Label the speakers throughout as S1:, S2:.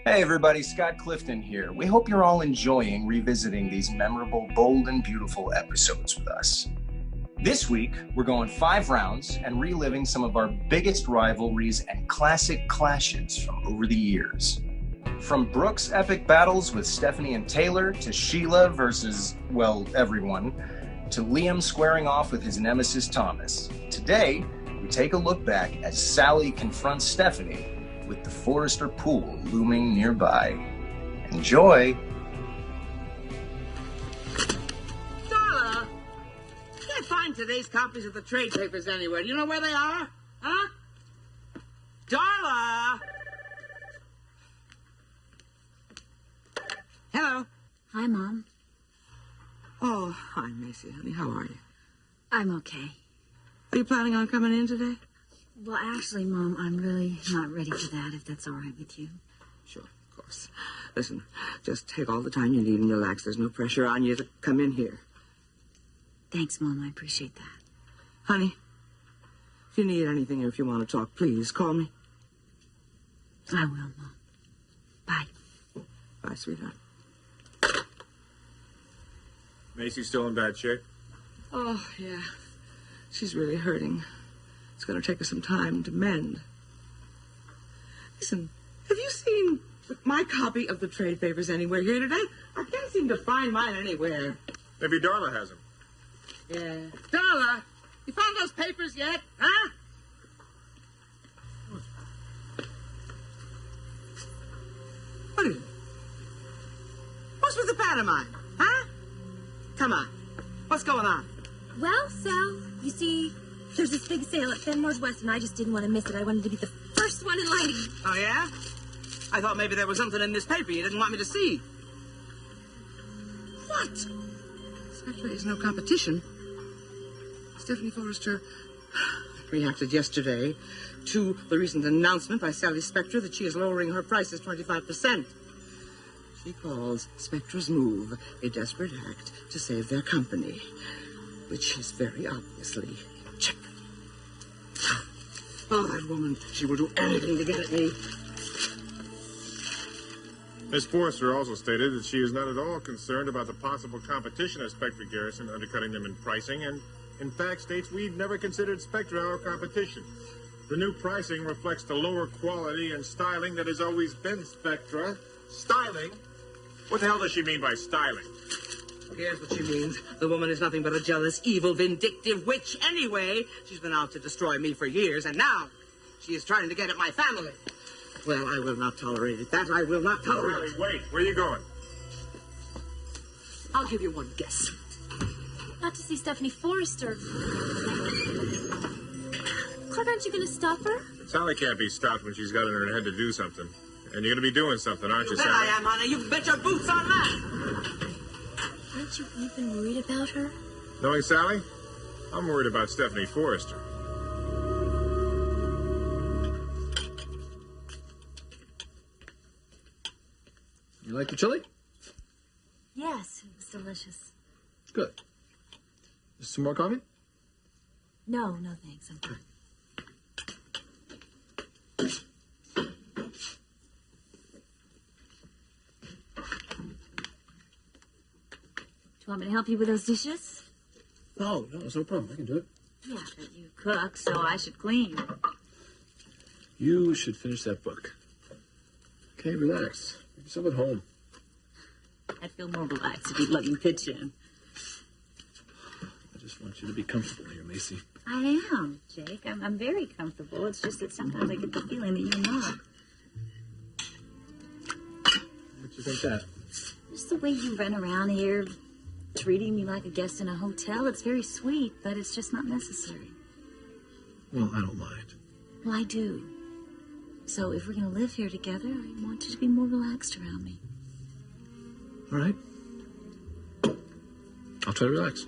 S1: Hey everybody, Scott Clifton here. We hope you're all enjoying revisiting these memorable, bold, and beautiful episodes with us. This week, we're going 5 rounds and reliving some of our biggest rivalries and classic clashes from over the years. From Brooke's epic battles with Stephanie and Taylor, to Sheila versus, well, everyone, to Liam squaring off with his nemesis Thomas. Today, we take a look back as Sally confronts Stephanie with the Forrester pool looming nearby. Enjoy!
S2: Darla! Can't find today's copies of the trade papers anywhere. Do you know where they are? Huh? Darla! Hello.
S3: Hi, Mom.
S2: Oh, hi, Macy, honey. How are you?
S3: I'm okay.
S2: Are you planning on coming in today?
S3: Well, actually, Mom, I'm really not ready for that, if that's all right with you.
S2: Sure, of course. Listen, just take all the time you need and relax. There's no pressure on you to come in here.
S3: Thanks, Mom. I appreciate that.
S2: Honey, if you need anything or if you want to talk, please call me.
S3: I will, Mom. Bye.
S2: Bye, sweetheart.
S4: Macy's still in bad shape?
S2: Oh, yeah. She's really hurting. It's going to take her some time to mend. Listen, have you seen my copy of the trade papers anywhere here today? I can't seem to find mine anywhere.
S4: Maybe Darla has them.
S2: Yeah. Darla, you found those papers yet? Huh? What is it? What's with the pantomime? Huh? Come on. What's going on?
S5: Well, Sal, you see, there's this big sale at Fenmore's West, and I just didn't want to miss it. I wanted to be the first one in line.
S2: Oh, yeah? I thought maybe there was something in this paper you didn't want me to see. What? Spectra is no competition. Stephanie Forrester reacted yesterday to the recent announcement by Sally Spectra that she is lowering her prices 25%. She calls Spectra's move a desperate act to save their company, which is very obviously cheap. Oh, that woman, she will do anything to get at me.
S4: Miss Forrester also stated that she is not at all concerned about the possible competition of Spectra Garrison undercutting them in pricing, and in fact states we've never considered Spectra our competition. The new pricing reflects the lower quality and styling that has always been Spectra. Styling? What the hell does she mean by styling?
S2: Here's what she means. The woman is nothing but a jealous, evil, vindictive witch anyway. She's been out to destroy me for years, and now she is trying to get at my family. Well, I will not tolerate it. That I will not tolerate.
S4: Really, wait, where are you going?
S2: I'll give you one guess.
S5: Not to see Stephanie Forrester. Clark, aren't you going to stop her?
S4: Sally can't be stopped when she's got it in her head to do something. And you're going to be doing something, aren't you,
S2: Bet
S4: Sally?
S2: I am, honey. You bet your boots on that.
S5: Aren't you even worried about her?
S4: Knowing Sally, I'm worried about Stephanie Forrester.
S6: You like the chili?
S5: Yes, it was delicious.
S6: Good. Some more coffee?
S5: No, thanks. I'm fine. Do you want me to help you with those dishes?
S6: No, it's no problem. I can do it.
S5: Yeah, but you cook, so I should clean.
S6: You should finish that book. Okay, relax. Make yourself at home.
S3: I'd feel more relaxed if you'd let me pitch in.
S6: I just want you to be comfortable here, Macy.
S3: I am, Jake. I'm very comfortable. It's just that sometimes I get the feeling that you're not.
S6: What you think that?
S3: Just the way you run around here, treating me like a guest in a hotel. It's very sweet, but it's just not necessary.
S6: Well, I don't mind.
S3: Well, I do. So if we're going to live here together, I want you to be more relaxed around me.
S6: All right. I'll try to relax.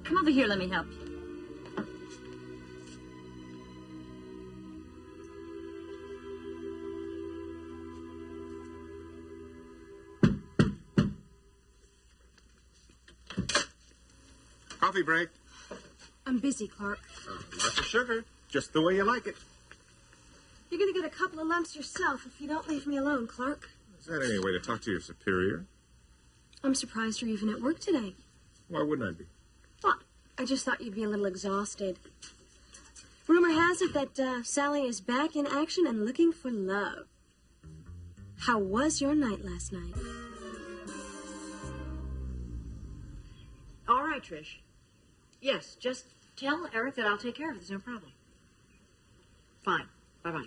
S3: Come over here, let me help you.
S4: Coffee break.
S5: I'm busy, Clark.
S4: Lots of sugar. Just the way you like it.
S5: You're gonna get a couple of lumps yourself if you don't leave me alone, Clark.
S4: Is that any way to talk to your superior?
S5: I'm surprised you're even at work today.
S4: Why wouldn't I be?
S5: Well, I just thought you'd be a little exhausted. Rumor has it that Sally is back in action and looking for love. How was your night last night?
S7: All right, Trish. Yes, just tell Eric that I'll take care of it. There's no problem. Fine. Bye-bye.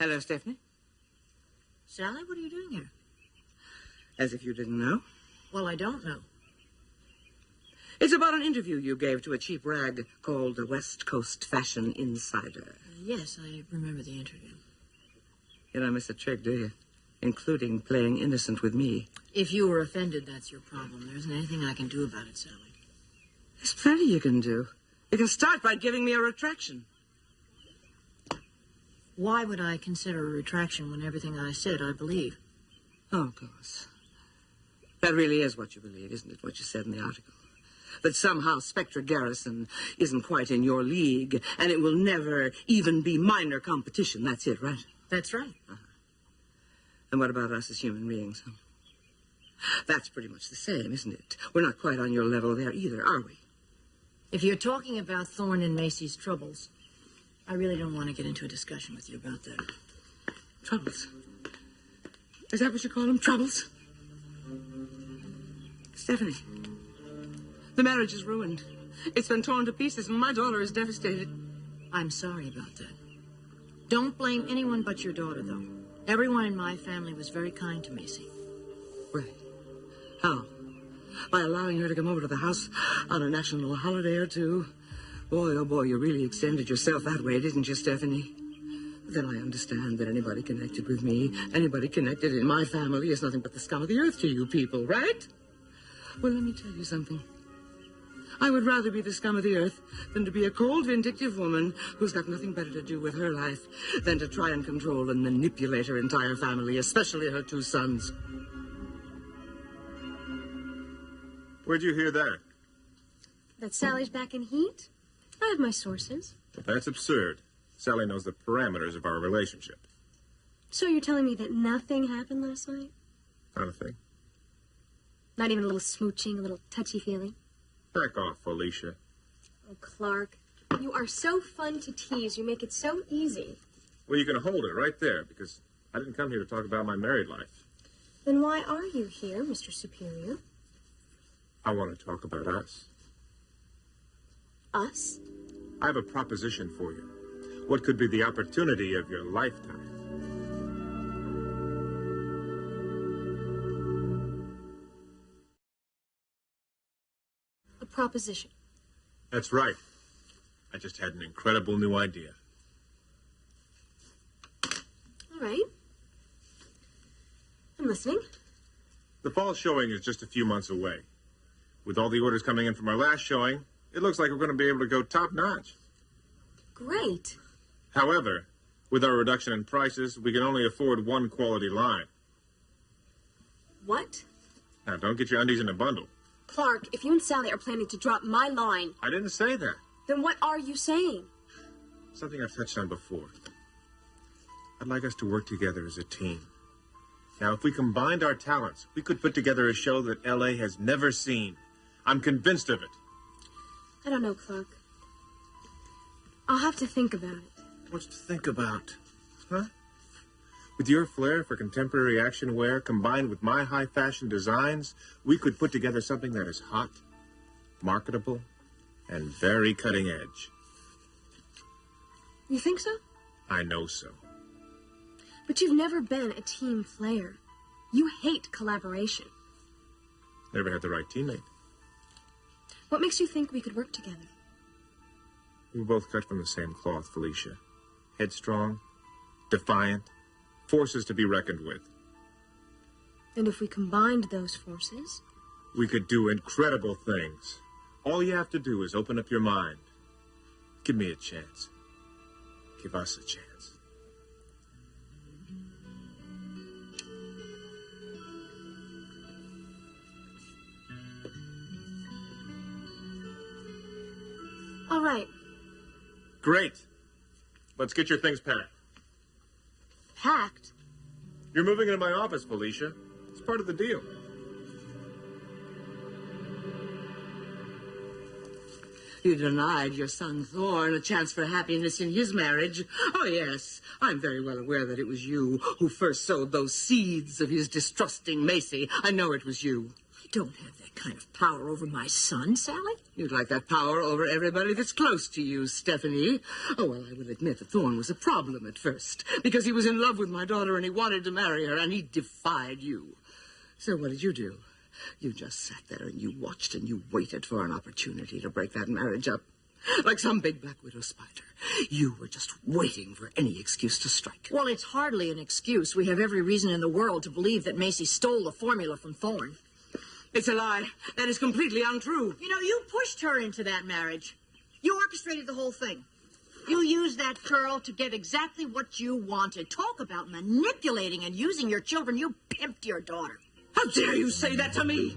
S2: Hello, Stephanie.
S7: Sally, what are you doing here?
S2: As if you didn't know.
S7: Well, I don't know.
S2: It's about an interview you gave to a cheap rag called the West Coast Fashion Insider.
S7: Yes, I remember the interview.
S2: You don't miss a trick, do you? Including playing innocent with me.
S7: If you were offended, that's your problem. There isn't anything I can do about it, Sally.
S2: There's plenty you can do. You can start by giving me a retraction.
S7: Why would I consider a retraction when everything I said I believe?
S2: Oh, of course. That really is what you believe, isn't it? What you said in the article. That somehow Spectre Garrison isn't quite in your league, and it will never even be minor competition. That's it, right?
S7: That's right.
S2: And what about us as human beings? Huh? That's pretty much the same, isn't it? We're not quite on your level there either, are we?
S7: If you're talking about Thorne and Macy's troubles, I really don't want to get into a discussion with you about that.
S2: Troubles? Is that what you call them? Troubles? Stephanie, the marriage is ruined. It's been torn to pieces, and my daughter is devastated.
S7: I'm sorry about that. Don't blame anyone but your daughter, though. Everyone in my family was very kind to Macy.
S2: Right. How? By allowing her to come over to the house on a national holiday or two? Boy, oh boy, you really extended yourself that way, didn't you, Stephanie? Then I understand that anybody connected with me, anybody connected in my family is nothing but the scum of the earth to you people, right? Well, let me tell you something. I would rather be the scum of the earth than to be a cold, vindictive woman who's got nothing better to do with her life than to try and control and manipulate her entire family, especially her two sons.
S4: Where'd you hear that?
S5: That Sally's back in heat? I have my sources.
S4: That's absurd. Sally knows the parameters of our relationship.
S5: So you're telling me that nothing happened last night?
S4: Not a thing.
S5: Not even a little smooching, a little touchy-feely?
S4: Back off, Felicia.
S5: Oh, Clark, you are so fun to tease. You make it so easy.
S4: Well, you can hold it right there, because I didn't come here to talk about my married life.
S5: Then why are you here, Mr. Superior?
S4: I want to talk about us.
S5: Us?
S4: I have a proposition for you. What could be the opportunity of your lifetime?
S5: A proposition.
S4: That's right. I just had an incredible new idea.
S5: All right. I'm listening.
S4: The fall showing is just a few months away. With all the orders coming in from our last showing, it looks like we're going to be able to go top-notch.
S5: Great.
S4: However, with our reduction in prices, we can only afford one quality line.
S5: What?
S4: Now, don't get your undies in a bundle.
S5: Clark, if you and Sally are planning to drop my line,
S4: I didn't say that.
S5: then what are you saying?
S4: Something I've touched on before. I'd like us to work together as a team. Now, if we combined our talents, we could put together a show that L.A. has never seen. I'm convinced of it.
S5: I don't know, Clark. I'll have to think about it.
S4: What's to think about? Huh? With your flair for contemporary action wear combined with my high fashion designs, we could put together something that is hot, marketable, and very cutting edge.
S5: You think so?
S4: I know so.
S5: But you've never been a team player. You hate collaboration.
S4: Never had the right teammate.
S5: What makes you think we could work together?
S4: We're both cut from the same cloth, Felicia. Headstrong, defiant, forces to be reckoned with.
S5: And if we combined those forces?
S4: We could do incredible things. All you have to do is open up your mind. Give me a chance. Give us a chance.
S5: All right.
S4: Great. Let's get your things packed.
S5: Packed?
S4: You're moving into my office, Felicia. It's part of the deal.
S2: You denied your son Thorne a chance for happiness in his marriage. Oh, yes, I'm very well aware that it was you who first sowed those seeds of his distrusting Macy. I know it was you.
S7: I don't have that kind of power over my son, Sally.
S2: You'd like that power over everybody that's close to you, Stephanie. Oh, well, I will admit that Thorne was a problem at first, because he was in love with my daughter and he wanted to marry her, and he defied you. So what did you do? You just sat there and you watched and you waited for an opportunity to break that marriage up. Like some big black widow spider. You were just waiting for any excuse to strike.
S7: Well, it's hardly an excuse. We have every reason in the world to believe that Macy stole the formula from Thorne.
S2: It's a lie. That is completely untrue.
S7: You know, you pushed her into that marriage. You orchestrated the whole thing. You used that girl to get exactly what you wanted. Talk about manipulating and using your children. You pimped your daughter.
S2: How dare you say that to me?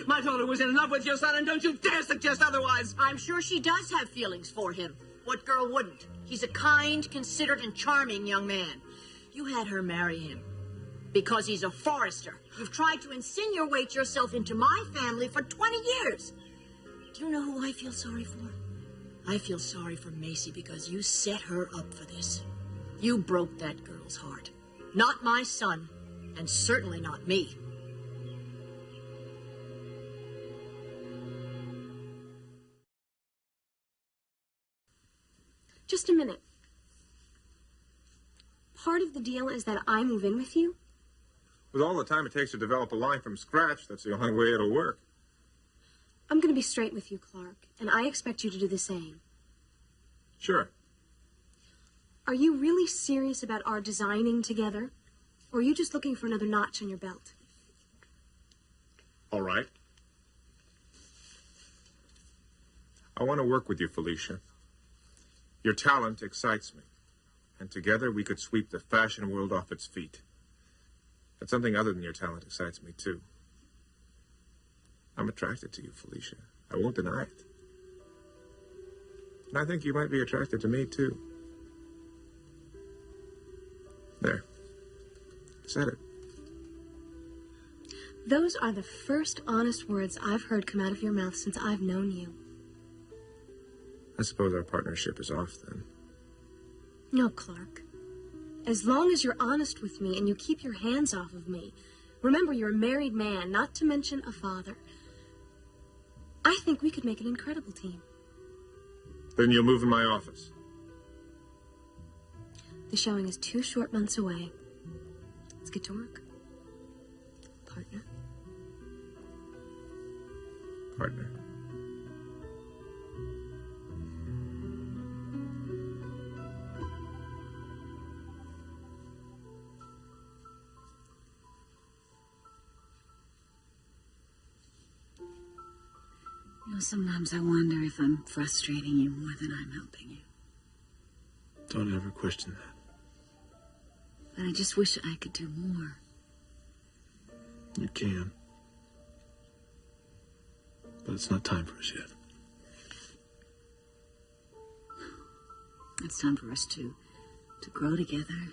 S2: My daughter was in love with your son, and don't you dare suggest otherwise.
S7: I'm sure she does have feelings for him. What girl wouldn't? He's a kind, considerate, and charming young man. You had her marry him because he's a forester. You've tried to insinuate yourself into my family for 20 years. Do you know who I feel sorry for? I feel sorry for Macy because you set her up for this. You broke that girl's heart. Not my son, and certainly not me.
S5: Just a minute. Part of the deal is that I move in with you?
S4: With all the time it takes to develop a line from scratch, that's the only way it'll work.
S5: I'm going to be straight with you, Clark, and I expect you to do the same.
S4: Sure.
S5: Are you really serious about our designing together? Or are you just looking for another notch on your belt?
S4: All right. I want to work with you, Felicia. Your talent excites me, and together we could sweep the fashion world off its feet. But something other than your talent excites me, too. I'm attracted to you, Felicia. I won't deny it. And I think you might be attracted to me, too. There. Said it.
S5: Those are the first honest words I've heard come out of your mouth since I've known you.
S4: I suppose our partnership is off, then.
S5: No, Clark. As long as you're honest with me and you keep your hands off of me, remember you're a married man, not to mention a father, I think we could make an incredible team.
S4: Then you'll move in my office.
S5: The showing is 2 short months away. Let's get to work. Partner.
S4: Partner.
S3: You know, sometimes I wonder if I'm frustrating you more than I'm helping you.
S6: Don't ever question that.
S3: But I just wish I could do more.
S6: You can. But it's not time for us yet.
S3: It's time for us to grow together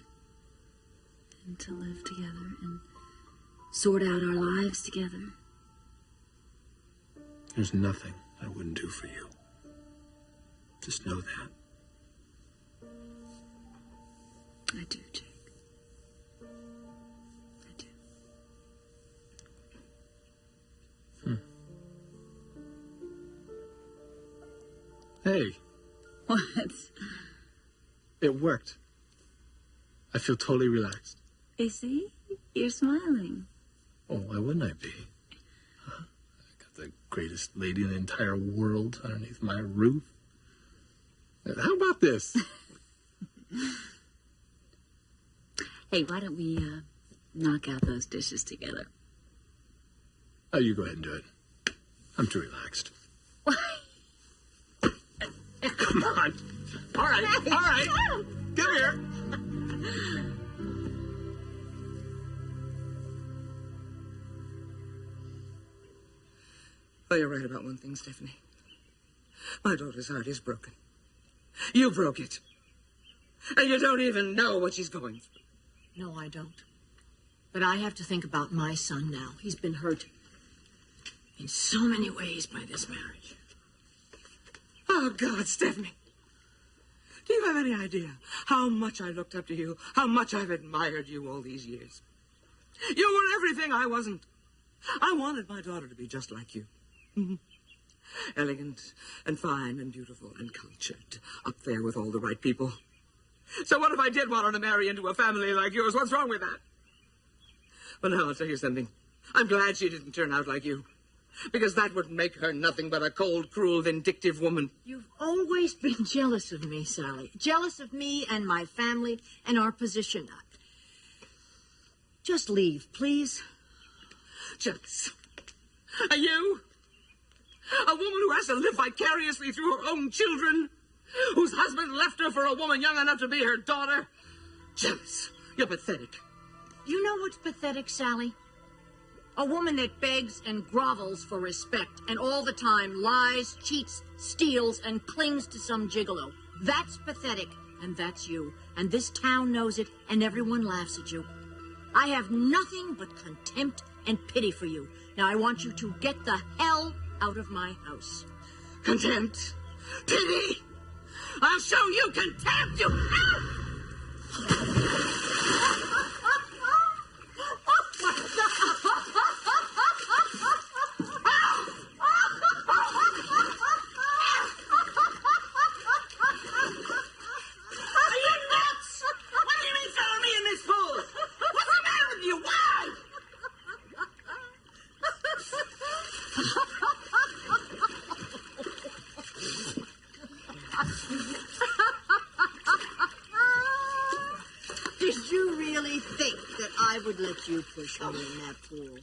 S3: and to live together and sort out our lives together.
S6: There's nothing I wouldn't do for you. Just know that.
S3: I do, Jake.
S6: Hey,
S3: What?
S6: it worked. I feel totally relaxed.
S3: You see? You're smiling.
S6: Oh, why wouldn't I be? Huh? I got the greatest lady in the entire world underneath my roof. How about this?
S3: Hey, why don't we knock out those dishes together?
S6: Oh, you go ahead and do it. I'm too relaxed.
S3: Why?
S6: Come on. All right. Come here.
S2: Well, you're right about one thing, Stephanie. My daughter's heart is broken. You broke it. And you don't even know what she's going through.
S7: No, I don't. But I have to think about my son now. He's been hurt in so many ways by this marriage.
S2: Oh, God, Stephanie. Do you have any idea how much I looked up to you, how much I've admired you all these years? You were everything I wasn't. I wanted my daughter to be just like you. Elegant and fine and beautiful and cultured, up there with all the right people. So what if I did want her to marry into a family like yours? What's wrong with that? Well, now I'll tell you something. I'm glad she didn't turn out like you. Because that would make her nothing but a cold, cruel, vindictive woman.
S7: You've always been jealous of me, Sally. Jealous of me and my family and our position. Just leave, please.
S2: Jealous. Are you? A woman who has to live vicariously through her own children? Whose husband left her for a woman young enough to be her daughter? Jealous. You're pathetic.
S7: You know what's pathetic, Sally? A woman that begs and grovels for respect and all the time lies, cheats, steals, and clings to some gigolo. That's pathetic, and that's you. And this town knows it, and everyone laughs at you. I have nothing but contempt and pity for you. Now I want you to get the hell out of my house.
S2: Contempt? Pity? I'll show you contempt, you...
S7: Let you push me in that pool.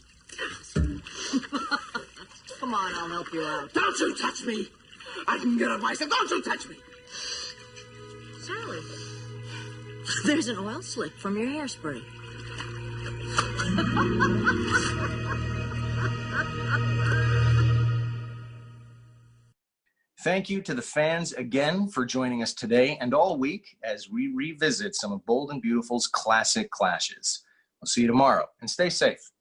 S7: Come on, I'll help you out.
S2: Don't you touch me! I can get up myself. Don't you touch me!
S7: Sally, there's an oil slick from your hairspray.
S1: Thank you to the fans again for joining us today and all week as we revisit some of Bold and Beautiful's classic clashes. I'll see you tomorrow, and stay safe.